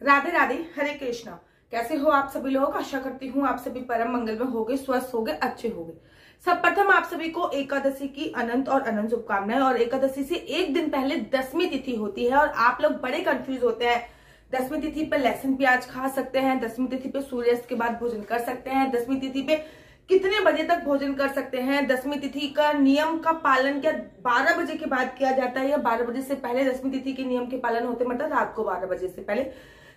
राधे राधे, हरे कृष्णा। कैसे हो आप सभी लोग? आशा करती हूँ आप सभी परम मंगल में होगे, स्वस्थ होगे, अच्छे होगे। सर्वप्रथम आप सभी को एकादशी की अनंत और अनंत शुभकामनाएं। और एकादशी से एक दिन पहले दसवीं तिथि होती है और आप लोग बड़े कंफ्यूज होते हैं। दसवीं तिथि पे लहसुन प्याज खा सकते हैं, दसवीं तिथि पे सूर्यास्त के बाद भोजन कर सकते हैं, दसवीं तिथि पे कितने बजे तक भोजन कर सकते हैं, दसवीं तिथि का नियम का पालन क्या 12 बजे के बाद किया जाता है या 12 बजे से पहले दसवीं तिथि के नियम के पालन होते, मतलब रात को 12 बजे से पहले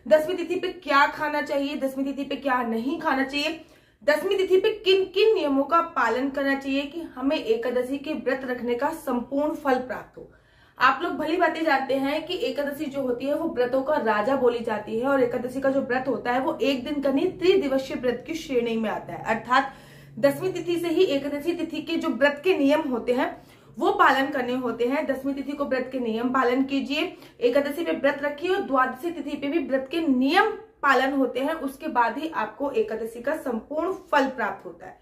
दसवीं तिथि पे क्या खाना चाहिए, दसवीं तिथि पे क्या नहीं खाना चाहिए, दसवीं तिथि पे किन किन नियमों का पालन करना चाहिए कि हमें एकादशी के व्रत रखने का संपूर्ण फल प्राप्त हो। आप लोग भली बातें जानते हैं कि एकादशी जो होती है वो व्रतों का राजा बोली जाती है और एकादशी का जो व्रत होता है वो एक दिन का नहीं त्रिदिवसीय व्रत की श्रेणी में आता है। अर्थात दसवीं तिथि से ही एकादशी तिथि के जो व्रत के नियम होते हैं वो पालन करने होते हैं। दसवीं तिथि को व्रत के नियम पालन कीजिए, एकादशी पे व्रत रखिए और द्वादशी तिथि पे भी व्रत के नियम पालन होते हैं। उसके बाद ही आपको एकादशी का संपूर्ण फल प्राप्त होता है।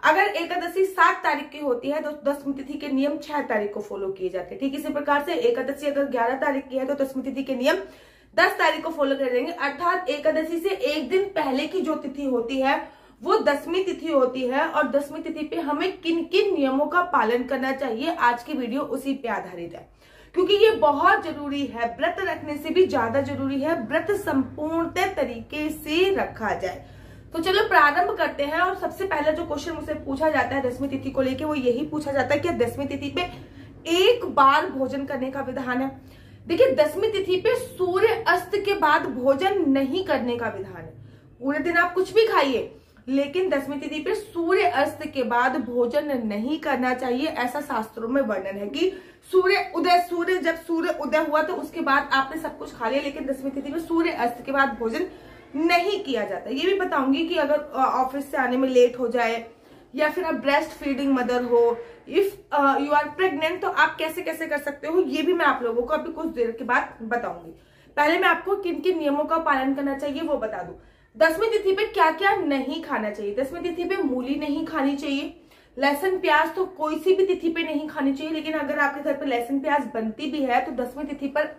अगर एकादशी 7 तारीख की होती है तो दसवीं तिथि के नियम 6 तारीख को फॉलो किए जाते हैं। ठीक इसी प्रकार से एकादशी अगर 11 तारीख की है तो दसवीं तिथि के नियम 10 तारीख को फॉलो कर देंगे। अर्थात एकादशी से एक दिन पहले की जो तिथि होती है वो दसवीं तिथि होती है और दसवीं तिथि पे हमें किन किन नियमों का पालन करना चाहिए, आज की वीडियो उसी पे आधारित है। क्योंकि ये बहुत जरूरी है, व्रत रखने से भी ज्यादा जरूरी है व्रत संपूर्ण तरीके से रखा जाए। तो चलो प्रारंभ करते हैं। और सबसे पहला जो क्वेश्चन मुझसे पूछा जाता है दसवीं तिथि को लेके वो यही पूछा जाता है कि दसवीं तिथि पे एक बार भोजन करने का विधान है। देखिए, दसवीं तिथि पे सूर्य अस्त के बाद भोजन नहीं करने का विधान है। पूरे दिन आप कुछ भी खाइए लेकिन दसवीं तिथि पे सूर्य अस्त के बाद भोजन नहीं करना चाहिए। ऐसा शास्त्रों में वर्णन है कि जब सूर्य उदय हुआ तो उसके बाद आपने सब कुछ खा लिया, लेकिन दसवीं तिथि पे सूर्य अस्त के बाद भोजन नहीं किया जाता। ये भी बताऊंगी कि अगर ऑफिस से आने में लेट हो जाए या फिर आप ब्रेस्ट फीडिंग मदर हो, इफ यू आर प्रेग्नेंट, तो आप कैसे कैसे कर सकते हो ये भी मैं आप लोगों को अभी कुछ देर के बाद बताऊंगी। पहले मैं आपको किन किन नियमों का पालन करना चाहिए वो बता दूं। दसवीं तिथि पे क्या क्या नहीं खाना चाहिए। दसवीं तिथि पे मूली नहीं खानी चाहिए, लहसुन प्याज तो कोई सी भी तिथि पे नहीं खानी चाहिए, लेकिन अगर आपके घर पे लहसुन प्याज बनती भी है तो दसवीं तिथि पर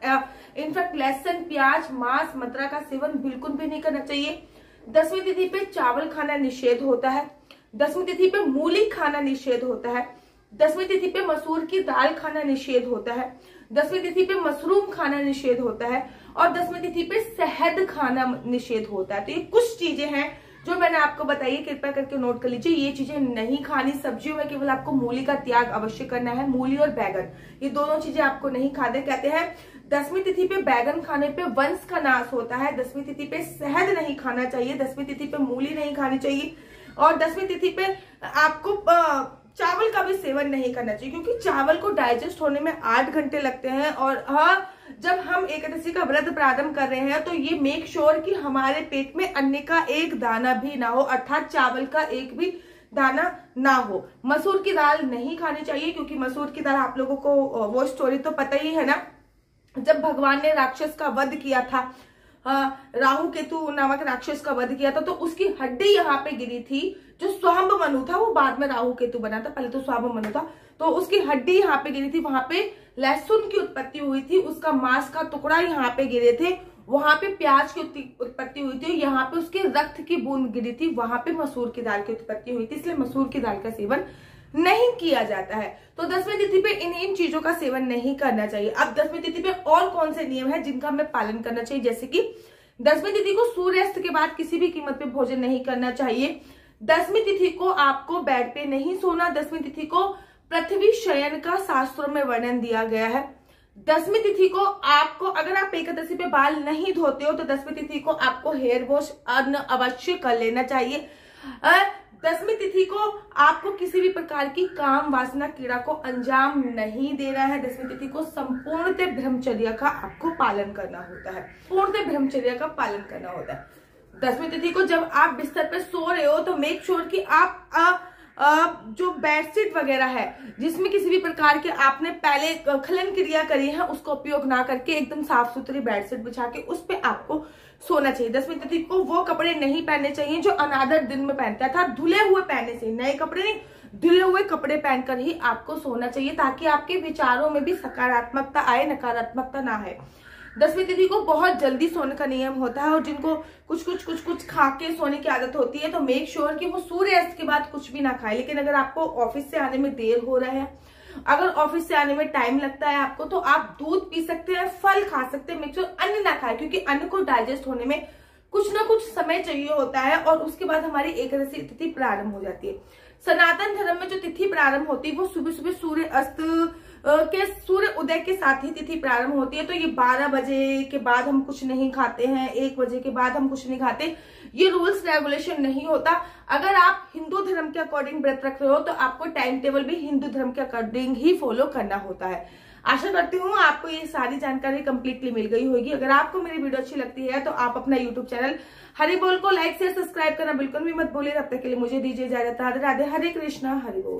इनफैक्ट लहसुन प्याज मांस मदिरा का सेवन बिल्कुल भी नहीं करना चाहिए। दसवीं तिथि पे चावल खाना निषेध होता है, दसवीं तिथि पे मूली खाना निषेध होता है, दसवीं तिथि पे मसूर की दाल खाना निषेध होता है, दसवीं तिथि पे मशरूम खाना निषेध होता है और दसवीं तिथि पे शहद खाना निषेध होता है। तो ये कुछ चीजें हैं जो मैंने आपको बताई, कृपया करके नोट कर लीजिए। ये चीजें नहीं खानी। सब्जियों में केवल आपको मूली का त्याग अवश्य करना है, मूली और बैगन, ये दोनों चीजें आपको नहीं खाने। कहते हैं दसवीं तिथि पे बैगन खाने पे वंश का नाश होता है, दसवीं तिथि पे शहद नहीं खाना चाहिए, दसवीं तिथि पे मूली नहीं खानी चाहिए और दसवीं तिथि पे आपको चावल का भी सेवन नहीं करना चाहिए, क्योंकि चावल को डाइजेस्ट होने में 8 घंटे लगते हैं। और हाँ, जब हम एकादशी का व्रत प्रारंभ कर रहे हैं तो ये मेक श्योर कि हमारे पेट में अन्न का एक दाना भी ना हो, अर्थात चावल का एक भी दाना ना हो। मसूर की दाल नहीं खानी चाहिए, क्योंकि मसूर की दाल आप लोगों को वो स्टोरी तो पता ही है ना, जब भगवान ने राक्षस का वध किया था, राहु केतु नामक राक्षस का वध किया था, तो उसकी हड्डी यहाँ पे गिरी थी। जो स्वाम्ब मनु था वो बाद में राहु केतु बना था, पहले तो स्वाम्ब मनु था, तो उसकी हड्डी यहाँ पे गिरी थी, वहां पे लहसुन की उत्पत्ति हुई थी, उसका मांस का टुकड़ा यहाँ पे गिरे थे, वहां पे प्याज की उत्पत्ति हुई थी, यहाँ पे उसके रक्त की बूंद गिरी थी, वहां पे मसूर की दाल की उत्पत्ति हुई थी, इसलिए मसूर की दाल का सेवन नहीं किया जाता है। तो दसवीं तिथि पे इन चीजों का सेवन नहीं करना चाहिए। अब दसवीं तिथि पे और कौन से नियम है जिनका हमें पालन करना चाहिए, जैसे कि दसवीं तिथि को सूर्यास्त के बाद किसी भी कीमत पे भोजन नहीं करना चाहिए। दसवीं तिथि को आपको बेड पे नहीं सोना, दसवीं तिथि को पृथ्वी शयन का शास्त्रों में वर्णन दिया गया है। दसवीं तिथि को आपको, अगर आप एकादशी पे बाल नहीं धोते हो तो दसवीं तिथि को आपको हेयर वॉश अवश्य कर लेना चाहिए। दसवीं तिथि को आपको किसी भी प्रकार की काम वासना क्रीड़ा को अंजाम नहीं देना है। दसवीं तिथि को संपूर्णतः ब्रह्मचर्य का आपको पालन करना होता है, पूर्णतः ब्रह्मचर्य का पालन करना होता है। दसवीं तिथि को जब आप बिस्तर पे सो रहे हो तो मेक श्योर कि आप जो बेडशीट वगैरह है जिसमें किसी भी प्रकार के आपने पहले खलन क्रिया करी है उसका उपयोग ना करके एकदम साफ सुथरी बेडशीट बिछा के उस पे आपको सोना चाहिए। दसवीं तिथि को वो कपड़े नहीं पहनने चाहिए जो अनादर दिन में पहनता था, धुले हुए पहनने से, नए कपड़े नहीं, धुले हुए कपड़े पहनकर ही आपको सोना चाहिए, ताकि आपके विचारों में भी सकारात्मकता आए, नकारात्मकता ना आए। 10वीं तिथि को बहुत जल्दी सोने का नियम होता है और जिनको कुछ खा के सोने की आदत होती है तो मेक श्योर कि वो सूर्यास्त के बाद कुछ भी ना खाए। लेकिन अगर आपको ऑफिस से आने में देर हो रहा है, अगर ऑफिस से आने में टाइम लगता है आपको, तो आप दूध पी सकते हैं, फल खा सकते हैं, मेक श्योर अन्न ना खाए, क्योंकि अन्न को डाइजेस्ट होने में कुछ ना कुछ समय चाहिए होता है और उसके बाद हमारी एकादशी तिथि प्रारंभ हो जाती है। सनातन धर्म में जो तिथि प्रारंभ होती है वो सुबह सुबह सूर्य अस्त के सूर्य उदय के साथ ही तिथि प्रारंभ होती है। तो ये 12 बजे के बाद हम कुछ नहीं खाते हैं, 1 बजे के बाद हम कुछ नहीं खाते, ये रूल्स रेगुलेशन नहीं होता। अगर आप हिंदू धर्म के अकॉर्डिंग व्रत रख रहे हो तो आपको टाइम टेबल भी हिंदू धर्म के अकॉर्डिंग ही फॉलो करना होता है। आशा करती हूँ आपको ये सारी जानकारी कंप्लीटली मिल गई होगी। अगर आपको मेरी वीडियो अच्छी लगती है तो आप अपना यूट्यूब चैनल हरि बोल को लाइक शेयर सब्सक्राइब करना बिल्कुल भी मत भूलिए। तब तक के लिए मुझे दीजिए इजाजत। राधे राधे, हरे कृष्णा, हरि बोल।